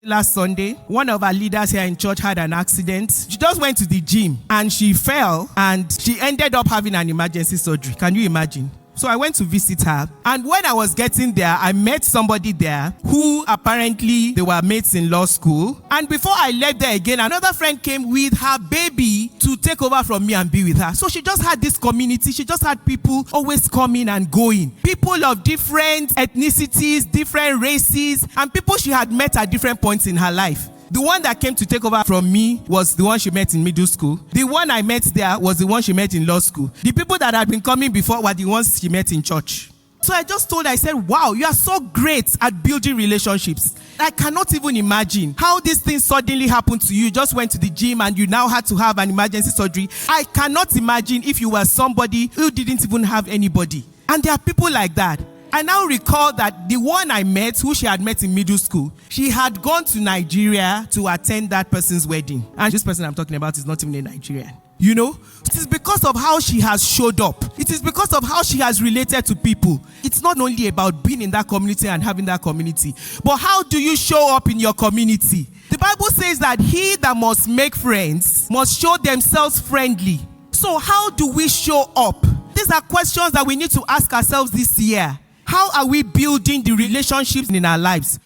Last Sunday, one of our leaders here in church had an accident. She just went to the gym and she fell and she ended up having an emergency surgery. Can you imagine? So I went to visit her, and when I was getting there, I met somebody there who apparently they were mates in law school. And before I left there again, another friend came with her baby to take over from me and be with her. So she just had this community. She just had people always coming and going. People of different ethnicities, different races, and people she had met at different points in her life. The one that came to take over from me was the one she met in middle school. The one I met there was the one she met in law school. The people that had been coming before were the ones she met in church. So I just told her, I said, wow, you are so great at building relationships. I cannot even imagine how this thing suddenly happened to you. You just went to the gym and you now had to have an emergency surgery. I cannot imagine if you were somebody who didn't even have anybody. And there are people like that. I now recall that the one I met, who she had met in middle school, she had gone to Nigeria to attend that person's wedding. And this person I'm talking about is not even a Nigerian. You know, it is because of how she has showed up. It is because of how she has related to people. It's not only about being in that community and having that community, but how do you show up in your community? The Bible says that he that must make friends must show themselves friendly. So how do we show up? These are questions that we need to ask ourselves this year. How are we building the relationships in our lives?